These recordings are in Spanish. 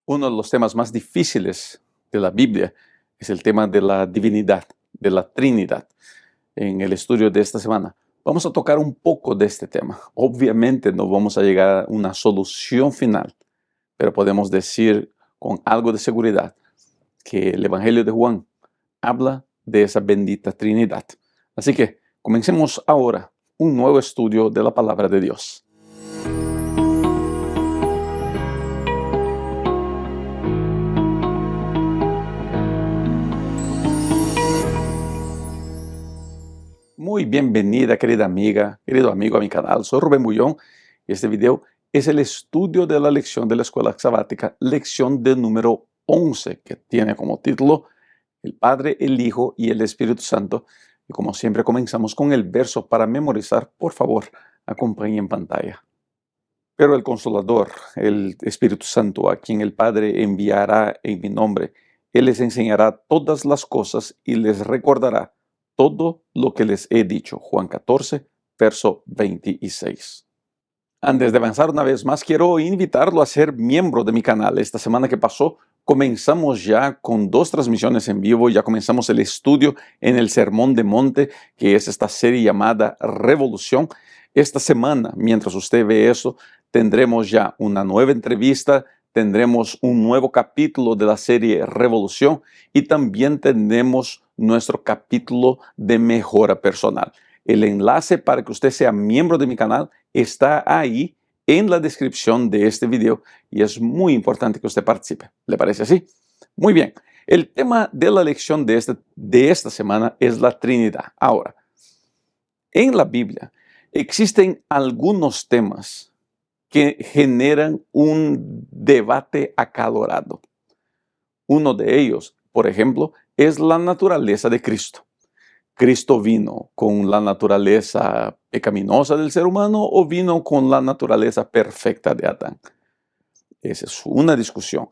Uno de los temas más difíciles de la Biblia es el tema de la divinidad, de la Trinidad. En el estudio de esta semana vamos a tocar un poco de este tema. Obviamente no vamos a llegar a una solución final, pero podemos decir con algo de seguridad que el Evangelio de Juan habla de esa bendita Trinidad. Así que comencemos ahora un nuevo estudio de la palabra de Dios. Muy bienvenida, querida amiga, querido amigo a mi canal. Soy Rubén Bullón y este video es el estudio de la lección de la escuela sabática, lección de número 11, que tiene como título El Padre, el Hijo y el Espíritu Santo. Y como siempre comenzamos con el verso para memorizar. Por favor, acompañe en pantalla. Pero el Consolador, el Espíritu Santo, a quien el Padre enviará en mi nombre, Él les enseñará todas las cosas y les recordará todo lo que les he dicho. Juan 14, verso 26. Antes de avanzar una vez más, quiero invitarlo a ser miembro de mi canal. Esta semana que pasó, comenzamos ya con 2 transmisiones en vivo. Ya comenzamos el estudio en el Sermón de Monte, que es esta serie llamada Revolución. Esta semana, mientras usted ve eso, tendremos ya una nueva entrevista, tendremos un nuevo capítulo de la serie Revolución y también tendremos nuestro capítulo de mejora personal. El enlace para que usted sea miembro de mi canal está ahí en la descripción de este video y es muy importante que usted participe. ¿Le parece así? Muy bien. El tema de la lección de esta semana es la Trinidad. Ahora, en la Biblia existen algunos temas que generan un debate acalorado. Uno de ellos, por ejemplo, es la naturaleza de Cristo. ¿Cristo vino con la naturaleza pecaminosa del ser humano o vino con la naturaleza perfecta de Adán? Esa es una discusión.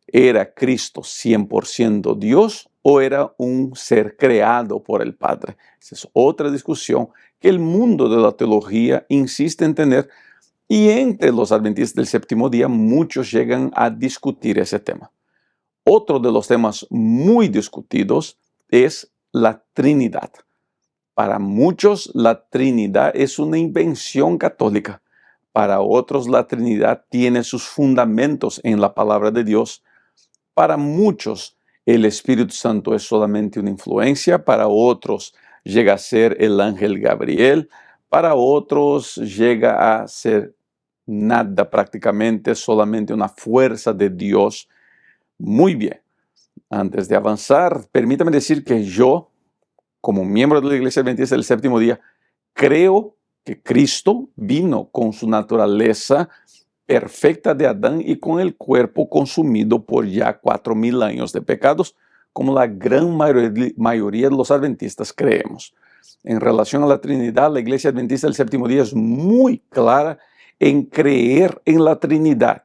¿Era Cristo 100% Dios o era un ser creado por el Padre? Esa es otra discusión que el mundo de la teología insiste en tener, y entre los adventistas del séptimo día muchos llegan a discutir ese tema. Otro de los temas muy discutidos es la Trinidad. Para muchos, la Trinidad es una invención católica. Para otros, la Trinidad tiene sus fundamentos en la palabra de Dios. Para muchos, el Espíritu Santo es solamente una influencia. Para otros, llega a ser el ángel Gabriel. Para otros, llega a ser nada prácticamente, solamente una fuerza de Dios. Muy bien. Antes de avanzar, permítame decir que yo, como miembro de la Iglesia Adventista del Séptimo Día, creo que Cristo vino con su naturaleza perfecta de Adán y con el cuerpo consumido por ya 4000 años de pecados, como la gran mayoría de los adventistas creemos. En relación a la Trinidad, la Iglesia Adventista del Séptimo Día es muy clara en creer en la Trinidad,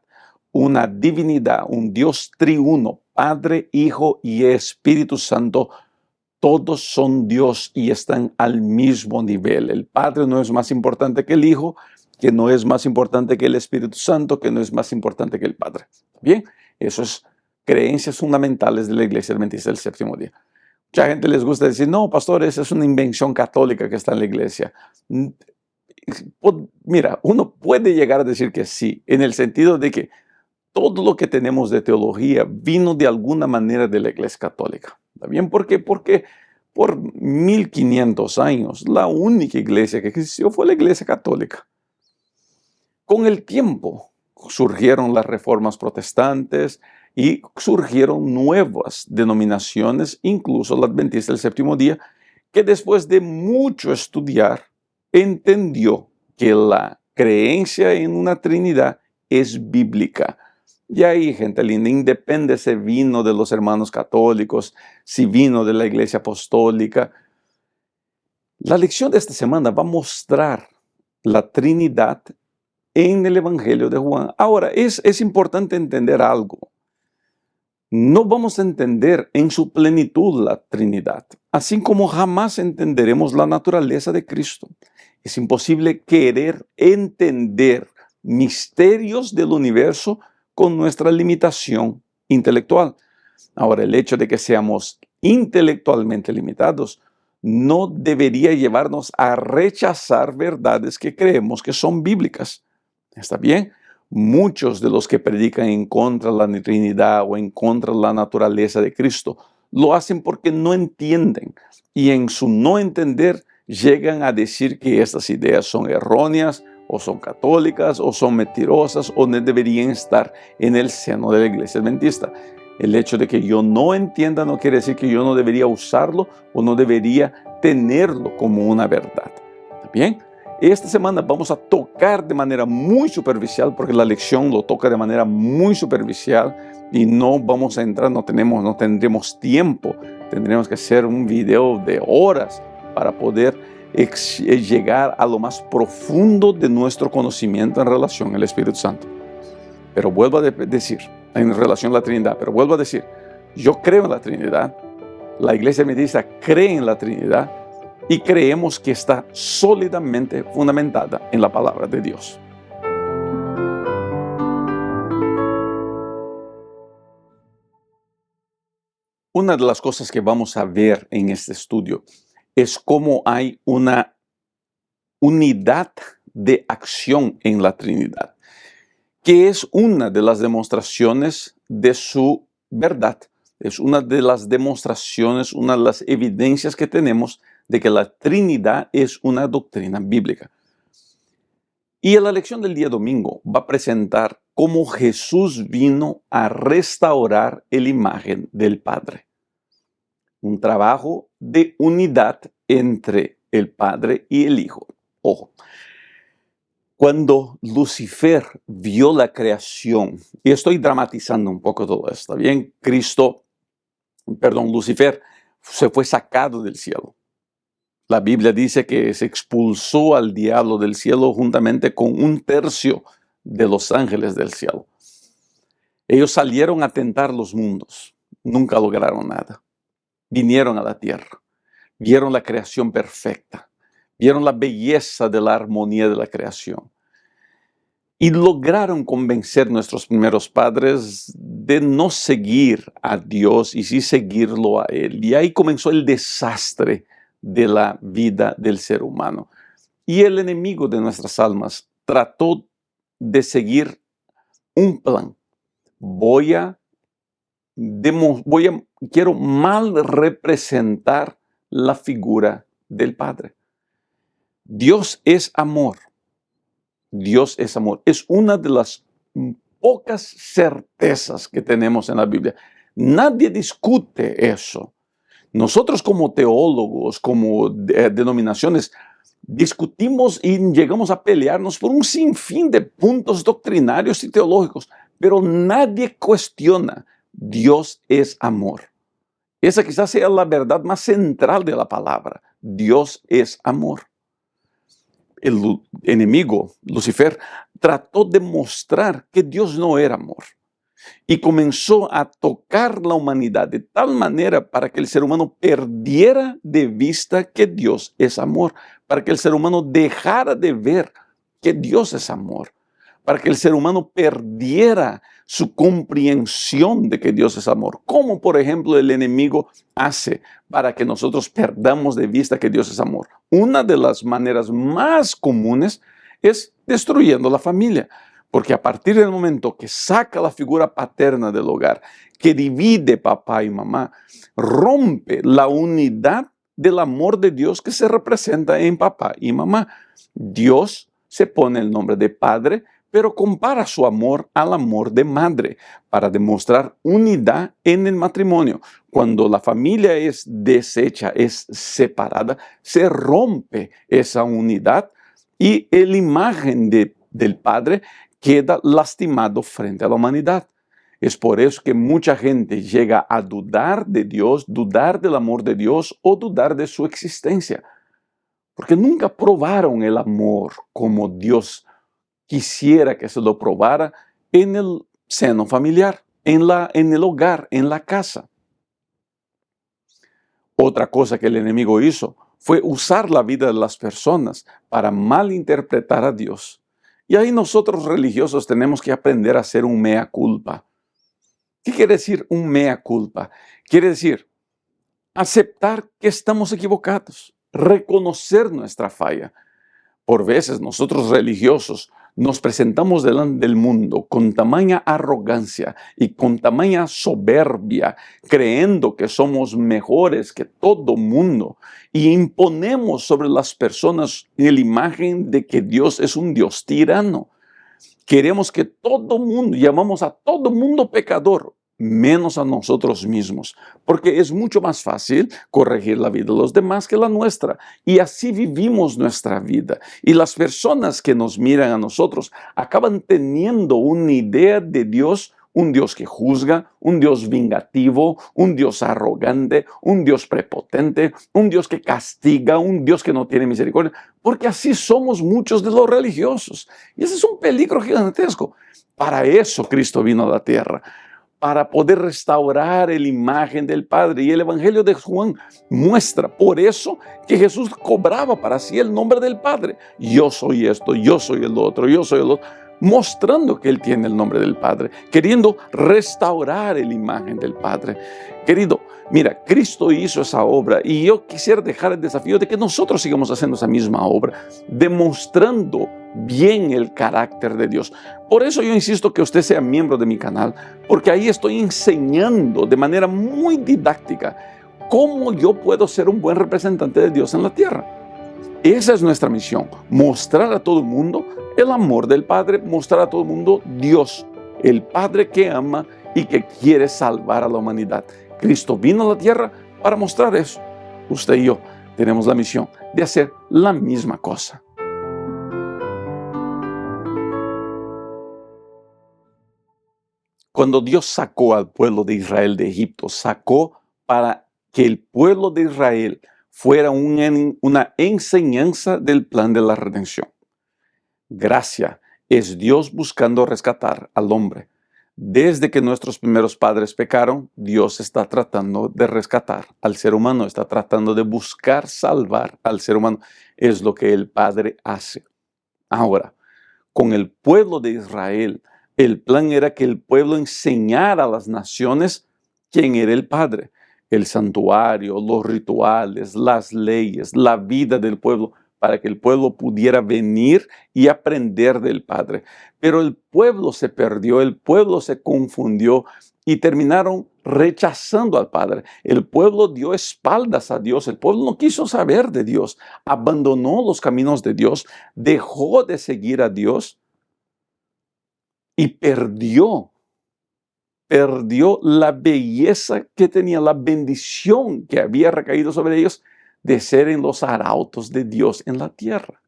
una divinidad, un Dios triuno, Padre, Hijo y Espíritu Santo. Todos son Dios y están al mismo nivel. El Padre no es más importante que el Hijo, que no es más importante que el Espíritu Santo, que no es más importante que el Padre. Bien, eso es creencias fundamentales de la Iglesia Adventista del Séptimo Día. Mucha gente les gusta decir, no, pastor, esa es una invención católica que está en la Iglesia. Mira, uno puede llegar a decir que sí, en el sentido de que todo lo que tenemos de teología vino de alguna manera de la Iglesia Católica. ¿Está bien? ¿Por qué? Porque por 1500 años la única iglesia que existió fue la Iglesia Católica. Con el tiempo surgieron las reformas protestantes y surgieron nuevas denominaciones, incluso la Adventista del Séptimo Día, que después de mucho estudiar entendió que la creencia en una Trinidad es bíblica. Y ahí, gente linda, independe si vino de los hermanos católicos, si vino de la Iglesia Apostólica. La lección de esta semana va a mostrar la Trinidad en el Evangelio de Juan. Ahora, es importante entender algo. No vamos a entender en su plenitud la Trinidad, así como jamás entenderemos la naturaleza de Cristo. Es imposible querer entender misterios del universo con nuestra limitación intelectual. Ahora, el hecho de que seamos intelectualmente limitados no debería llevarnos a rechazar verdades que creemos que son bíblicas. ¿Está bien? Muchos de los que predican en contra de la Trinidad o en contra de la naturaleza de Cristo lo hacen porque no entienden, y en su no entender llegan a decir que estas ideas son erróneas o son católicas o son mentirosas o no deberían estar en el seno de la iglesia adventista. El hecho de que yo no entienda no quiere decir que yo no debería usarlo o no debería tenerlo como una verdad. ¿Está bien? Esta semana vamos a tocar de manera muy superficial, porque la lección lo toca de manera muy superficial y no vamos a entrar, no tendremos tiempo. Tendremos que hacer un video de horas para poder llegar a lo más profundo de nuestro conocimiento en relación al Espíritu Santo. Pero vuelvo a decir, en relación a la Trinidad, yo creo en la Trinidad, la Iglesia Adventista cree en la Trinidad y creemos que está sólidamente fundamentada en la palabra de Dios. Una de las cosas que vamos a ver en este estudio es cómo hay una unidad de acción en la Trinidad, que es una de las demostraciones de su verdad. Es una de las demostraciones, una de las evidencias que tenemos de que la Trinidad es una doctrina bíblica. Y la lección del día domingo va a presentar cómo Jesús vino a restaurar la imagen del Padre. Un trabajo de unidad entre el Padre y el Hijo. Ojo. Cuando Lucifer vio la creación, y estoy dramatizando un poco todo esto, ¿bien? Lucifer se fue sacado del cielo. La Biblia dice que se expulsó al diablo del cielo juntamente con 1/3 de los ángeles del cielo. Ellos salieron a tentar los mundos, nunca lograron nada. Vinieron a la tierra, vieron la creación perfecta, vieron la belleza de la armonía de la creación. Y lograron convencer a nuestros primeros padres de no seguir a Dios y sí seguirlo a Él. Y ahí comenzó el desastre de la vida del ser humano. Y el enemigo de nuestras almas trató de seguir un plan. Quiero mal representar la figura del Padre. Dios es amor. Dios es amor. Es una de las pocas certezas que tenemos en la Biblia. Nadie discute eso. Nosotros como teólogos, como denominaciones, discutimos y llegamos a pelearnos por un sinfín de puntos doctrinarios y teológicos, pero nadie cuestiona. Dios es amor. Esa quizás sea la verdad más central de la palabra. Dios es amor. El enemigo, Lucifer, trató de mostrar que Dios no era amor y comenzó a tocar la humanidad de tal manera para que el ser humano perdiera de vista que Dios es amor, para que el ser humano dejara de ver que Dios es amor, para que el ser humano perdiera su comprensión de que Dios es amor. Como por ejemplo el enemigo hace para que nosotros perdamos de vista que Dios es amor. Una de las maneras más comunes es destruyendo la familia. Porque a partir del momento que saca la figura paterna del hogar, que divide papá y mamá, rompe la unidad del amor de Dios que se representa en papá y mamá. Dios se pone el nombre de Padre, pero compara su amor al amor de madre para demostrar unidad en el matrimonio. Cuando la familia es deshecha, es separada, se rompe esa unidad y la imagen del Padre queda lastimado frente a la humanidad. Es por eso que mucha gente llega a dudar de Dios, dudar del amor de Dios o dudar de su existencia. Porque nunca probaron el amor como Dios quisiera que se lo probara en el seno familiar, en el hogar, en la casa. Otra cosa que el enemigo hizo fue usar la vida de las personas para malinterpretar a Dios. Y ahí nosotros religiosos tenemos que aprender a hacer un mea culpa. ¿Qué quiere decir un mea culpa? Quiere decir aceptar que estamos equivocados, reconocer nuestra falla. Por veces nosotros religiosos nos presentamos delante del mundo con tamaña arrogancia y con tamaña soberbia, creyendo que somos mejores que todo mundo, y imponemos sobre las personas la imagen de que Dios es un Dios tirano. Queremos que todo mundo, llamamos a todo mundo pecador, menos a nosotros mismos, porque es mucho más fácil corregir la vida de los demás que la nuestra, y así vivimos nuestra vida. Y las personas que nos miran a nosotros acaban teniendo una idea de Dios, un Dios que juzga, un Dios vengativo, un Dios arrogante, un Dios prepotente, un Dios que castiga, un Dios que no tiene misericordia, porque así somos muchos de los religiosos. Y ese es un peligro gigantesco. Para eso Cristo vino a la tierra, para poder restaurar la imagen del Padre. Y el Evangelio de Juan muestra por eso que Jesús cobraba para sí el nombre del Padre. Yo soy esto, yo soy el otro, yo soy el otro, mostrando que Él tiene el nombre del Padre, queriendo restaurar la imagen del Padre. Querido, mira, Cristo hizo esa obra y yo quisiera dejar el desafío de que nosotros sigamos haciendo esa misma obra, demostrando bien el carácter de Dios. Por eso yo insisto que usted sea miembro de mi canal, porque ahí estoy enseñando de manera muy didáctica cómo yo puedo ser un buen representante de Dios en la tierra. Esa es nuestra misión, mostrar a todo el mundo el amor del Padre, mostrar a todo el mundo Dios, el Padre que ama y que quiere salvar a la humanidad. Cristo vino a la tierra para mostrar eso. Usted y yo tenemos la misión de hacer la misma cosa. Cuando Dios sacó al pueblo de Israel de Egipto, sacó para que el pueblo de Israel fuera una enseñanza del plan de la redención. Gracia es Dios buscando rescatar al hombre. Desde que nuestros primeros padres pecaron, Dios está tratando de rescatar al ser humano, está tratando de buscar salvar al ser humano. Es lo que el Padre hace. Ahora, con el pueblo de Israel, el plan era que el pueblo enseñara a las naciones quién era el Padre. El santuario, los rituales, las leyes, la vida del pueblo, para que el pueblo pudiera venir y aprender del Padre. Pero el pueblo se perdió, el pueblo se confundió y terminaron rechazando al Padre. El pueblo dio espaldas a Dios, el pueblo no quiso saber de Dios, abandonó los caminos de Dios, dejó de seguir a Dios y perdió la belleza que tenía, la bendición que había recaído sobre ellos de ser en los arautos de Dios en la tierra.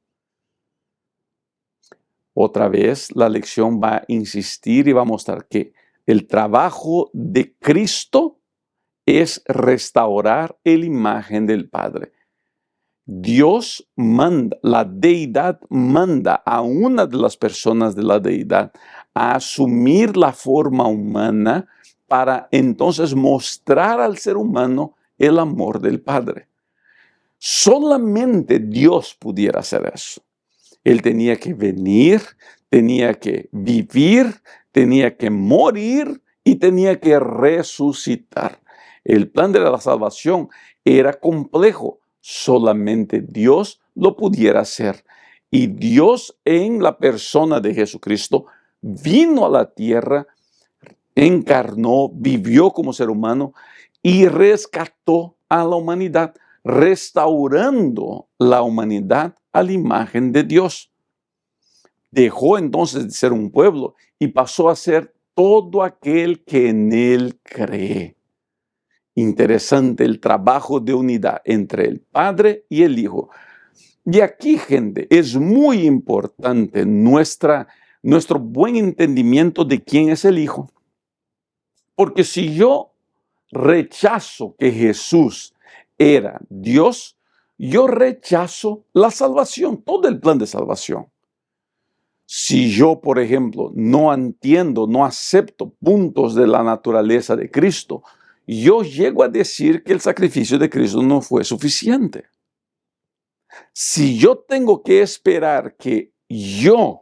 Otra vez la lección va a insistir y va a mostrar que el trabajo de Cristo es restaurar la imagen del Padre. Dios manda, la deidad manda a una de las personas de la deidad a asumir la forma humana para entonces mostrar al ser humano el amor del Padre. Solamente Dios pudiera hacer eso. Él tenía que venir, tenía que vivir, tenía que morir y tenía que resucitar. El plan de la salvación era complejo. Solamente Dios lo pudiera hacer. Y Dios en la persona de Jesucristo vino a la tierra, encarnó, vivió como ser humano y rescató a la humanidad, restaurando la humanidad a la imagen de Dios. Dejó entonces de ser un pueblo y pasó a ser todo aquel que en él cree. Interesante el trabajo de unidad entre el Padre y el Hijo. Y aquí, gente, es muy importante nuestro buen entendimiento de quién es el Hijo. Porque si yo rechazo que Jesús era Dios, yo rechazo la salvación, todo el plan de salvación. Si yo, por ejemplo, no entiendo, no acepto puntos de la naturaleza de Cristo, yo llego a decir que el sacrificio de Cristo no fue suficiente. Si yo tengo que esperar que yo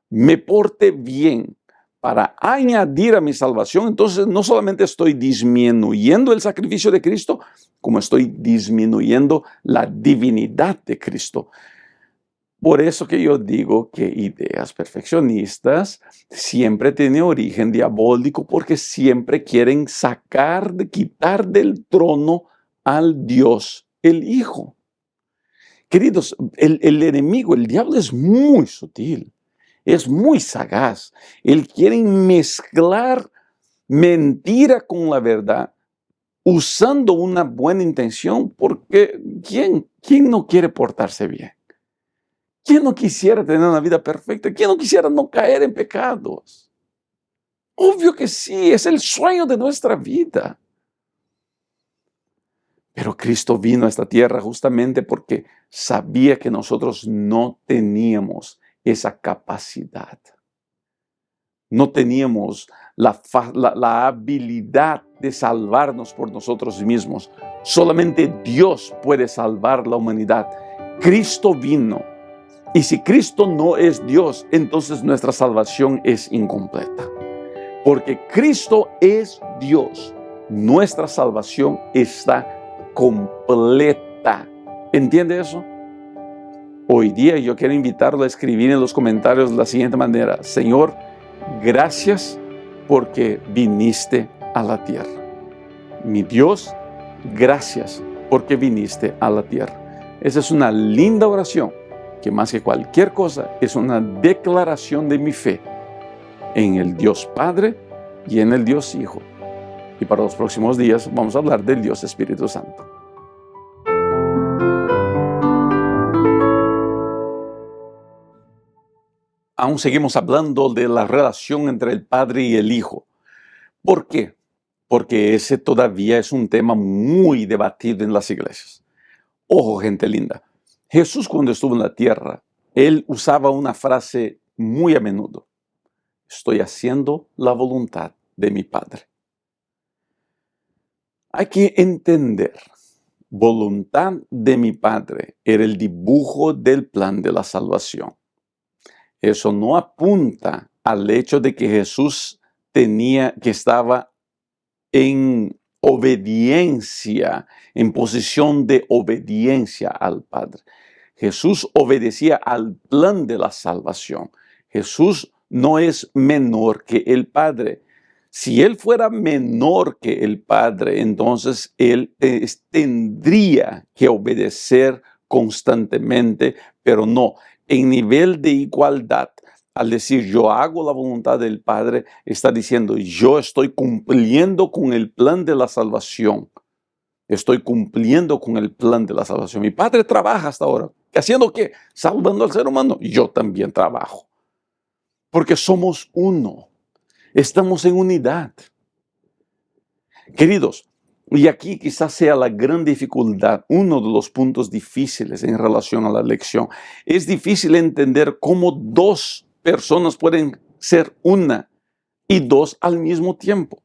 me porte bien para añadir a mi salvación, entonces no solamente estoy disminuyendo el sacrificio de Cristo, como estoy disminuyendo la divinidad de Cristo. Por eso que yo digo que ideas perfeccionistas siempre tienen origen diabólico, porque siempre quieren quitar del trono al Dios, el Hijo. Queridos, el enemigo, el diablo es muy sutil, es muy sagaz. Él quiere mezclar mentira con la verdad, usando una buena intención, porque ¿quién no quiere portarse bien? ¿Quién no quisiera tener una vida perfecta? ¿Quién no quisiera no caer en pecados? Obvio que sí, es el sueño de nuestra vida. Pero Cristo vino a esta tierra justamente porque sabía que nosotros no teníamos esa capacidad. No teníamos la habilidad de salvarnos por nosotros mismos. Solamente Dios puede salvar la humanidad. Cristo vino. Y si Cristo no es Dios, entonces nuestra salvación es incompleta. Porque Cristo es Dios. Nuestra salvación está completa. ¿Entiende eso? Hoy día yo quiero invitarlo a escribir en los comentarios de la siguiente manera: Señor, gracias porque viniste a la tierra. Mi Dios, gracias porque viniste a la tierra. Esa es una linda oración que más que cualquier cosa es una declaración de mi fe en el Dios Padre y en el Dios Hijo. Y para los próximos días vamos a hablar del Dios Espíritu Santo. Aún seguimos hablando de la relación entre el Padre y el Hijo. ¿Por qué? Porque ese todavía es un tema muy debatido en las iglesias. Ojo, gente linda. Jesús, cuando estuvo en la tierra, él usaba una frase muy a menudo: estoy haciendo la voluntad de mi Padre. Hay que entender, voluntad de mi Padre era el dibujo del plan de la salvación. Eso no apunta al hecho de que Jesús estaba en obediencia, en posición de obediencia al Padre. Jesús obedecía al plan de la salvación. Jesús no es menor que el Padre. Si él fuera menor que el Padre, entonces él tendría que obedecer constantemente, pero no. En nivel de igualdad, al decir yo hago la voluntad del Padre, está diciendo yo estoy cumpliendo con el plan de la salvación. Estoy cumpliendo con el plan de la salvación. Mi Padre trabaja hasta ahora. ¿Haciendo qué? Salvando al ser humano. Yo también trabajo. Porque somos uno. Estamos en unidad. Queridos, y aquí quizás sea la gran dificultad, uno de los puntos difíciles en relación a la lección. Es difícil entender cómo dos personas pueden ser una y dos al mismo tiempo.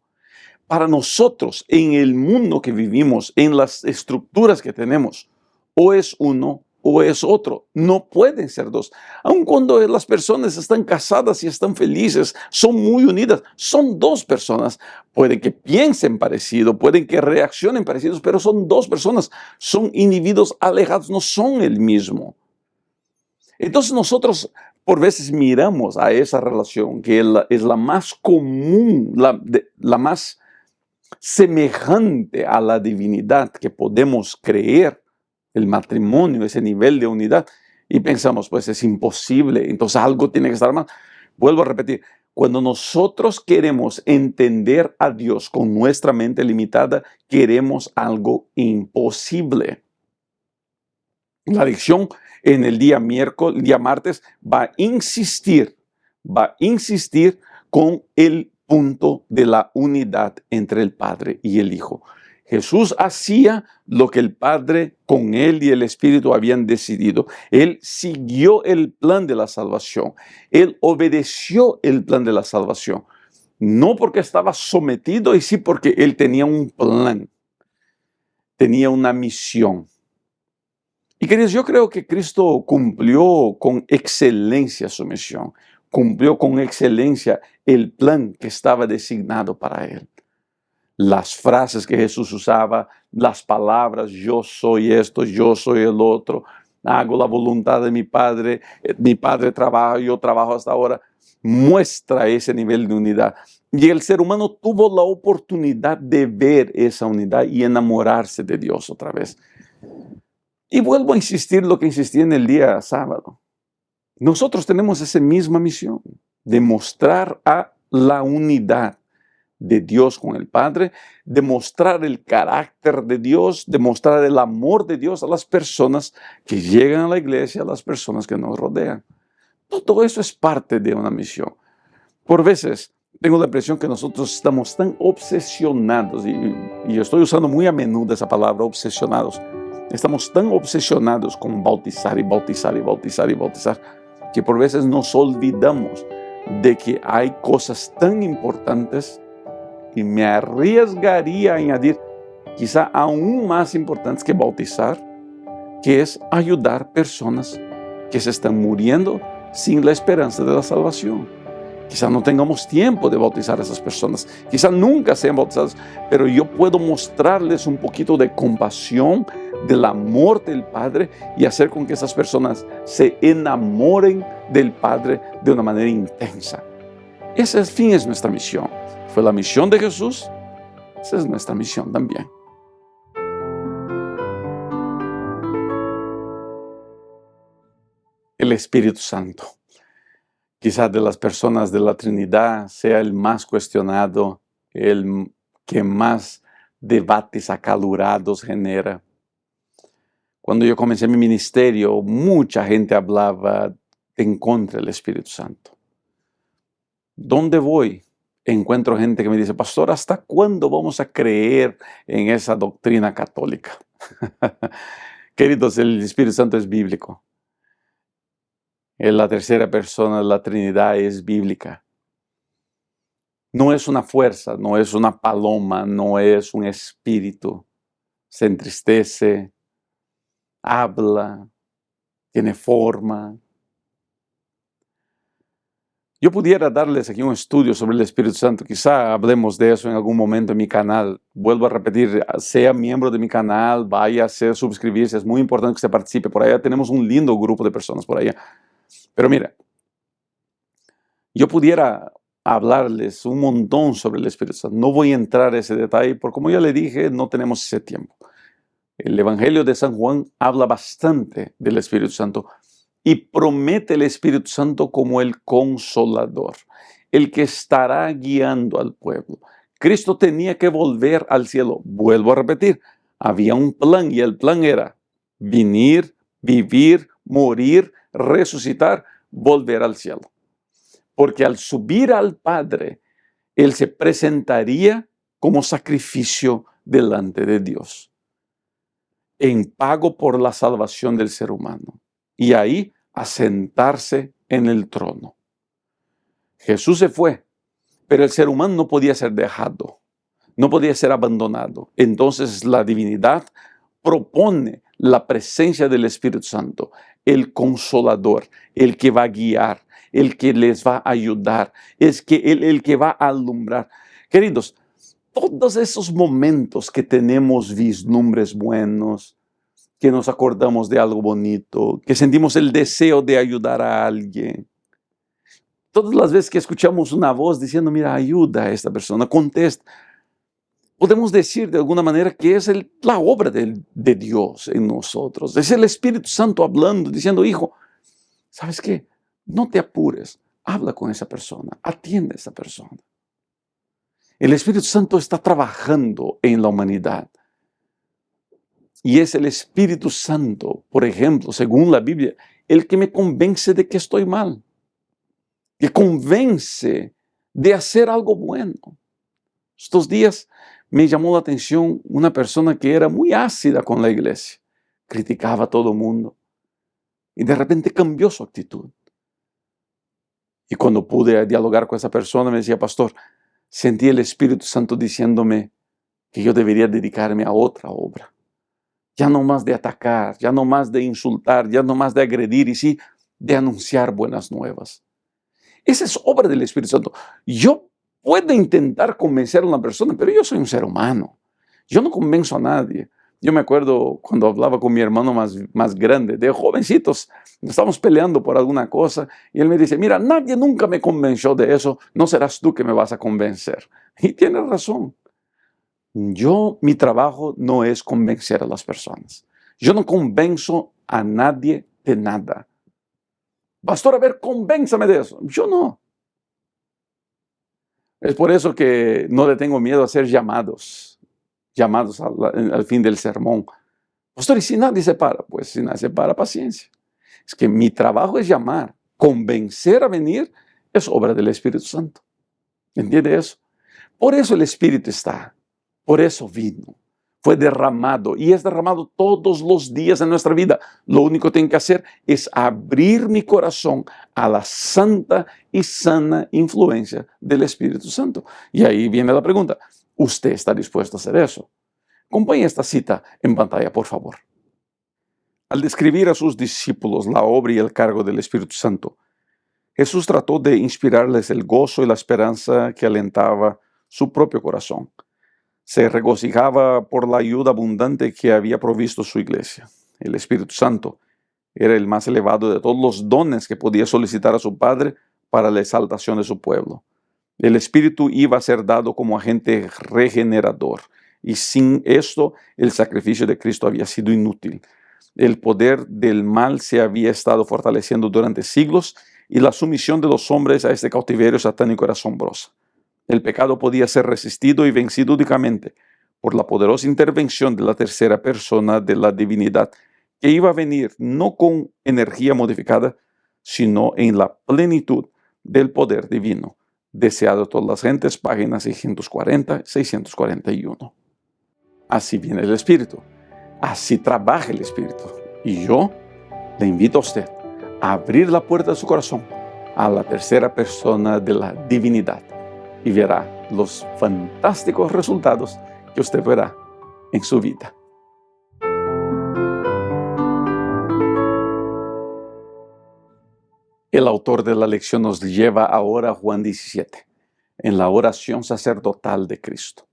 Para nosotros, en el mundo que vivimos, en las estructuras que tenemos, o es uno o es otro. No pueden ser dos. Aun cuando las personas están casadas y están felices, son muy unidas, son dos personas. Pueden que piensen parecido, pueden que reaccionen parecidos, pero son dos personas, son individuos alejados, no son el mismo. Entonces nosotros por veces miramos a esa relación que es la más común, la más semejante a la divinidad que podemos creer, el matrimonio, ese nivel de unidad, y pensamos, pues es imposible, entonces algo tiene que estar mal. Vuelvo a repetir, cuando nosotros queremos entender a Dios con nuestra mente limitada, queremos algo imposible. La lección en el día martes, va a insistir con el punto de la unidad entre el Padre y el Hijo. Jesús hacía lo que el Padre con él y el Espíritu habían decidido. Él siguió el plan de la salvación. Él obedeció el plan de la salvación. No porque estaba sometido, y sí porque él tenía un plan, tenía una misión. Y queridos, yo creo que Cristo cumplió con excelencia su misión. cumplió con excelencia el plan que estaba designado para él. Las frases que Jesús usaba, las palabras, yo soy esto, yo soy el otro, hago la voluntad de mi Padre trabaja, yo trabajo hasta ahora, muestra ese nivel de unidad. Y el ser humano tuvo la oportunidad de ver esa unidad y enamorarse de Dios otra vez. Y vuelvo a insistir lo que insistí en el día sábado. Nosotros tenemos esa misma misión, de mostrar a la unidad de Dios con el Padre, demostrar el carácter de Dios, demostrar el amor de Dios a las personas que llegan a la iglesia, a las personas que nos rodean. Todo eso es parte de una misión. Por veces tengo la impresión que nosotros estamos tan obsesionados, y estoy usando muy a menudo esa palabra, obsesionados. Estamos tan obsesionados con bautizar y bautizar y bautizar y bautizar, que por veces nos olvidamos de que hay cosas tan importantes, y me arriesgaría a añadir, quizá aún más importantes que bautizar, que es ayudar personas que se están muriendo sin la esperanza de la salvación. Quizá no tengamos tiempo de bautizar a esas personas, quizá nunca sean bautizadas, pero yo puedo mostrarles un poquito de compasión, del amor del Padre, y hacer con que esas personas se enamoren del Padre de una manera intensa. Ese al fin es nuestra misión. Fue la misión de Jesús, esa es nuestra misión también. El Espíritu Santo. Quizás de las personas de la Trinidad sea el más cuestionado, el que más debates acalorados genera. Cuando yo comencé mi ministerio, mucha gente hablaba en contra del Espíritu Santo. ¿Dónde voy? Encuentro gente que me dice, pastor, ¿hasta cuándo vamos a creer en esa doctrina católica? Queridos, el Espíritu Santo es bíblico. La tercera persona de la Trinidad es bíblica. No es una fuerza, no es una paloma, no es un espíritu. Se entristece, habla, tiene forma. Yo pudiera darles aquí un estudio sobre el Espíritu Santo, quizá hablemos de eso en algún momento en mi canal. Vuelvo a repetir, sea miembro de mi canal, vaya a suscribirse, es muy importante que usted participe. Por allá tenemos un lindo grupo de personas por allá. Pero mira, yo pudiera hablarles un montón sobre el Espíritu Santo. No voy a entrar a ese detalle, porque como ya le dije, no tenemos ese tiempo. El Evangelio de San Juan habla bastante del Espíritu Santo y promete el Espíritu Santo como el consolador, el que estará guiando al pueblo. Cristo tenía que volver al cielo. Vuelvo a repetir, había un plan y el plan era venir, vivir, morir, resucitar, volver al cielo. Porque al subir al Padre, Él se presentaría como sacrificio delante de Dios, en pago por la salvación del ser humano, y ahí a sentarse en el trono. Jesús se fue, pero el ser humano no podía ser dejado, no podía ser abandonado. Entonces la divinidad propone la presencia del Espíritu Santo, el consolador, el que va a guiar, el que les va a ayudar, es que el que va a alumbrar. Queridos, todos esos momentos que tenemos vislumbres buenos, que nos acordamos de algo bonito, que sentimos el deseo de ayudar a alguien, todas las veces que escuchamos una voz diciendo, mira, ayuda a esta persona, contesta, podemos decir de alguna manera que es la obra de Dios en nosotros. Es el Espíritu Santo hablando, diciendo, hijo, ¿sabes qué? No te apures, habla con esa persona, atiende a esa persona. El Espíritu Santo está trabajando en la humanidad. Y es el Espíritu Santo, por ejemplo, según la Biblia, el que me convence de que estoy mal, que convence de hacer algo bueno. Estos días me llamó la atención una persona que era muy ácida con la iglesia, criticaba a todo el mundo y de repente cambió su actitud. Y cuando pude dialogar con esa persona me decía, pastor, sentí el Espíritu Santo diciéndome que yo debería dedicarme a otra obra. Ya no más de atacar, ya no más de insultar, ya no más de agredir, y sí de anunciar buenas nuevas. Esa es obra del Espíritu Santo. Yo puedo intentar convencer a una persona, pero yo soy un ser humano. Yo no convenzo a nadie. Yo me acuerdo cuando hablaba con mi hermano más grande, de jovencitos, estábamos peleando por alguna cosa, y él me dice, mira, nadie nunca me convenció de eso, no serás tú que me vas a convencer. Y tiene razón. Mi trabajo no es convencer a las personas. Yo no convenzo a nadie de nada. Pastor, a ver, convénzame de eso. Yo no. Es por eso que no le tengo miedo a ser llamados al fin del sermón. Pastor, ¿y si nadie se para? Pues si nadie se para, paciencia. Es que mi trabajo es llamar. Convencer a venir es obra del Espíritu Santo. ¿Entiende eso? Por eso el Espíritu está. Por eso vino. Fue derramado y es derramado todos los días en nuestra vida. Lo único que tengo que hacer es abrir mi corazón a la santa y sana influencia del Espíritu Santo. Y ahí viene la pregunta, ¿usted está dispuesto a hacer eso? Acompañe esta cita en pantalla, por favor. Al describir a sus discípulos la obra y el cargo del Espíritu Santo, Jesús trató de inspirarles el gozo y la esperanza que alentaba su propio corazón. Se regocijaba por la ayuda abundante que había provisto su iglesia. El Espíritu Santo era el más elevado de todos los dones que podía solicitar a su Padre para la exaltación de su pueblo. El Espíritu iba a ser dado como agente regenerador, y sin esto el sacrificio de Cristo había sido inútil. El poder del mal se había estado fortaleciendo durante siglos y la sumisión de los hombres a este cautiverio satánico era asombrosa. El pecado podía ser resistido y vencido únicamente por la poderosa intervención de la tercera persona de la divinidad, que iba a venir no con energía modificada, sino en la plenitud del poder divino. Deseado todas las gentes, páginas 640, 641. Así viene el Espíritu. Así trabaja el Espíritu. Y yo le invito a usted a abrir la puerta de su corazón a la tercera persona de la divinidad y verá los fantásticos resultados que usted verá en su vida. El autor de la lección nos lleva ahora a Juan 17, en la oración sacerdotal de Cristo.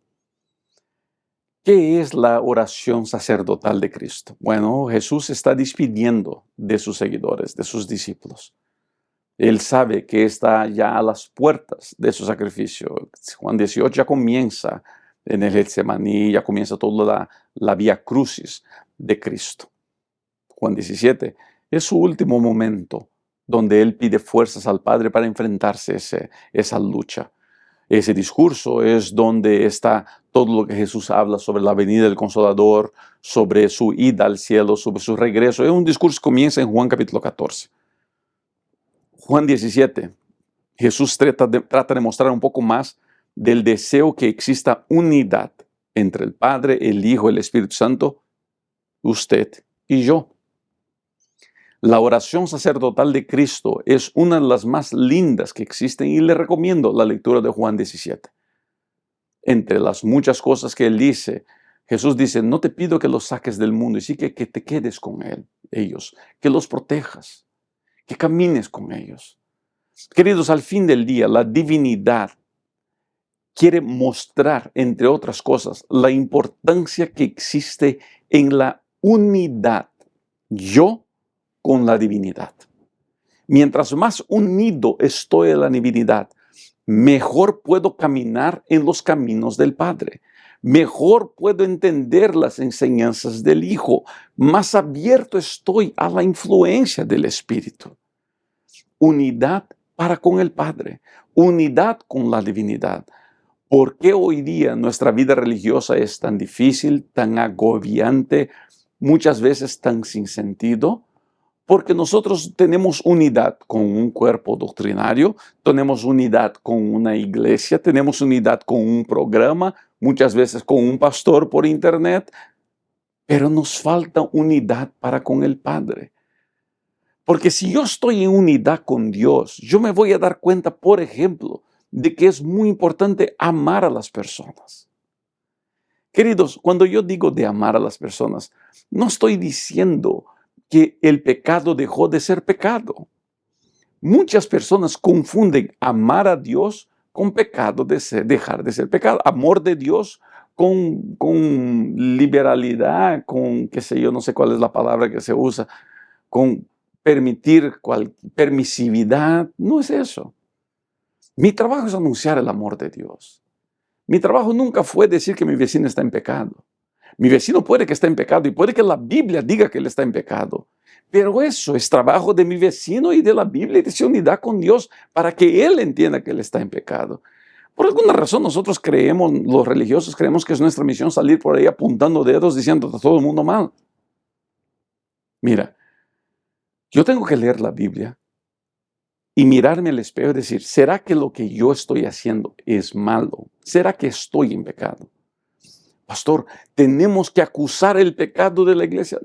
¿Qué es la oración sacerdotal de Cristo? Bueno, Jesús está despidiendo de sus seguidores, de sus discípulos. Él sabe que está ya a las puertas de su sacrificio. Juan 18 ya comienza en el Getsemaní, ya comienza toda la vía crucis de Cristo. Juan 17 es su último momento donde él pide fuerzas al Padre para enfrentarse a esa lucha. Ese discurso es donde está todo lo que Jesús habla sobre la venida del Consolador, sobre su ida al cielo, sobre su regreso. Es un discurso que comienza en Juan capítulo 14. Juan 17, Jesús trata de mostrar un poco más del deseo que exista unidad entre el Padre, el Hijo, el Espíritu Santo, usted y yo. La oración sacerdotal de Cristo es una de las más lindas que existen y le recomiendo la lectura de Juan 17. Entre las muchas cosas que él dice, Jesús dice, no te pido que los saques del mundo, y sí que te quedes con ellos, que los protejas, que camines con ellos. Queridos, al fin del día, la divinidad quiere mostrar, entre otras cosas, la importancia que existe en la unidad. Yo con la divinidad. Mientras más unido estoy a la divinidad, mejor puedo caminar en los caminos del Padre. Mejor puedo entender las enseñanzas del Hijo. Más abierto estoy a la influencia del Espíritu. Unidad para con el Padre. Unidad con la divinidad. ¿Por qué hoy día nuestra vida religiosa es tan difícil, tan agobiante, muchas veces tan sin sentido? Porque nosotros tenemos unidad con un cuerpo doctrinario, tenemos unidad con una iglesia, tenemos unidad con un programa, muchas veces con un pastor por internet, pero nos falta unidad para con el Padre. Porque si yo estoy en unidad con Dios, yo me voy a dar cuenta, por ejemplo, de que es muy importante amar a las personas. Queridos, cuando yo digo de amar a las personas, no estoy diciendo que el pecado dejó de ser pecado. Muchas personas confunden amar a Dios con pecado dejar de ser pecado. Amor de Dios con liberalidad, con, qué sé yo, no sé cuál es la palabra que se usa, con permitir permisividad. No es eso. Mi trabajo es anunciar el amor de Dios. Mi trabajo nunca fue decir que mi vecino está en pecado. Mi vecino puede que esté en pecado y puede que la Biblia diga que él está en pecado. Pero eso es trabajo de mi vecino y de la Biblia y de su unidad con Dios para que él entienda que él está en pecado. Por alguna razón nosotros creemos, los religiosos creemos que es nuestra misión salir por ahí apuntando dedos diciendo a todo el mundo mal. Mira, yo tengo que leer la Biblia y mirarme al espejo y decir, ¿será que lo que yo estoy haciendo es malo? ¿Será que estoy en pecado? Pastor, tenemos que acusar el pecado de la iglesia.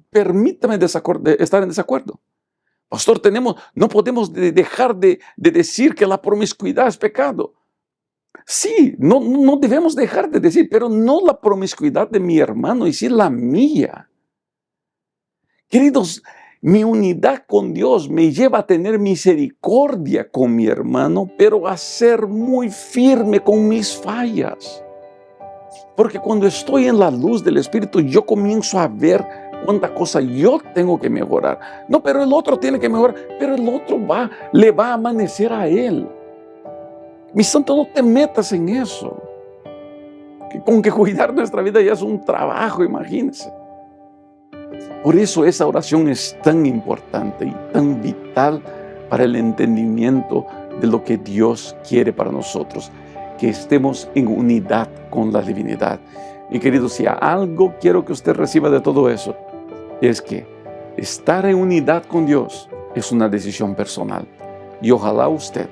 Permítame estar en desacuerdo. Pastor, no podemos dejar de decir que la promiscuidad es pecado. Sí, no debemos dejar de decir, pero no la promiscuidad de mi hermano, y sí la mía. Queridos, mi unidad con Dios me lleva a tener misericordia con mi hermano, pero a ser muy firme con mis fallas. Porque cuando estoy en la luz del Espíritu, yo comienzo a ver cuánta cosa yo tengo que mejorar. No, pero el otro tiene que mejorar, pero el otro le va a amanecer a él. Mi santo, no te metas en eso. Con que cuidar nuestra vida ya es un trabajo, imagínense. Por eso esa oración es tan importante y tan vital para el entendimiento de lo que Dios quiere para nosotros, que estemos en unidad con la divinidad. Y queridos, si algo quiero que usted reciba de todo eso, es que estar en unidad con Dios es una decisión personal. Y ojalá usted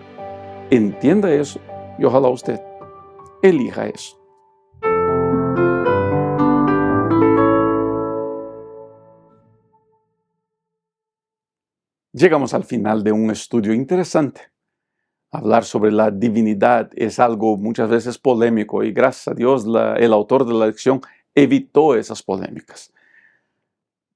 entienda eso y ojalá usted elija eso. Llegamos al final de un estudio interesante. Hablar sobre la divinidad es algo muchas veces polémico y gracias a Dios el autor de la lección evitó esas polémicas.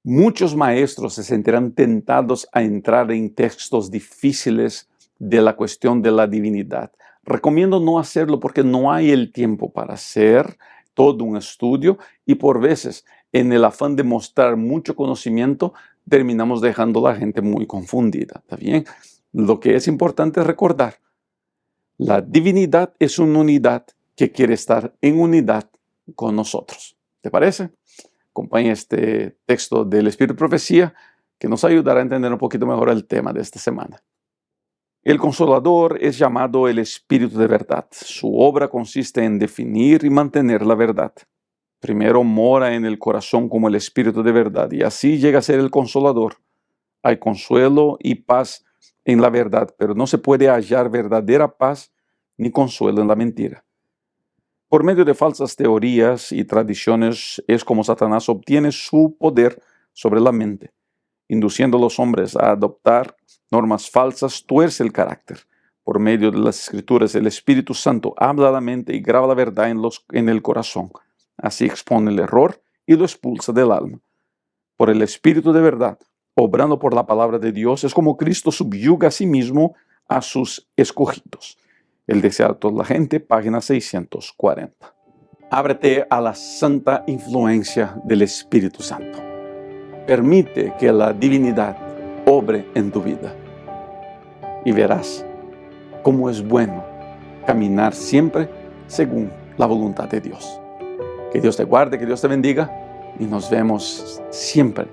Muchos maestros se sentirán tentados a entrar en textos difíciles de la cuestión de la divinidad. Recomiendo no hacerlo porque no hay el tiempo para hacer todo un estudio y por veces en el afán de mostrar mucho conocimiento terminamos dejando a la gente muy confundida. ¿Está bien? Lo que es importante es recordar, la divinidad es una unidad que quiere estar en unidad con nosotros. ¿Te parece? Acompaña este texto del Espíritu de Profecía que nos ayudará a entender un poquito mejor el tema de esta semana. El Consolador es llamado el Espíritu de verdad. Su obra consiste en definir y mantener la verdad. Primero mora en el corazón como el Espíritu de verdad y así llega a ser el Consolador. Hay consuelo y paz en la verdad, pero no se puede hallar verdadera paz ni consuelo en la mentira. Por medio de falsas teorías y tradiciones es como Satanás obtiene su poder sobre la mente. Induciendo a los hombres a adoptar normas falsas, tuerce el carácter. Por medio de las Escrituras, el Espíritu Santo habla a la mente y graba la verdad en el corazón. Así expone el error y lo expulsa del alma. Por el Espíritu de verdad, obrando por la palabra de Dios, es como Cristo subyuga a sí mismo a sus escogidos. El deseo de toda la gente, página 640. Ábrete a la santa influencia del Espíritu Santo. Permite que la divinidad obre en tu vida y verás cómo es bueno caminar siempre según la voluntad de Dios. Que Dios te guarde, que Dios te bendiga y nos vemos siempre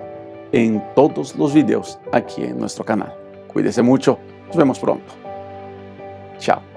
en todos los videos aquí en nuestro canal. Cuídese mucho, nos vemos pronto. Chao.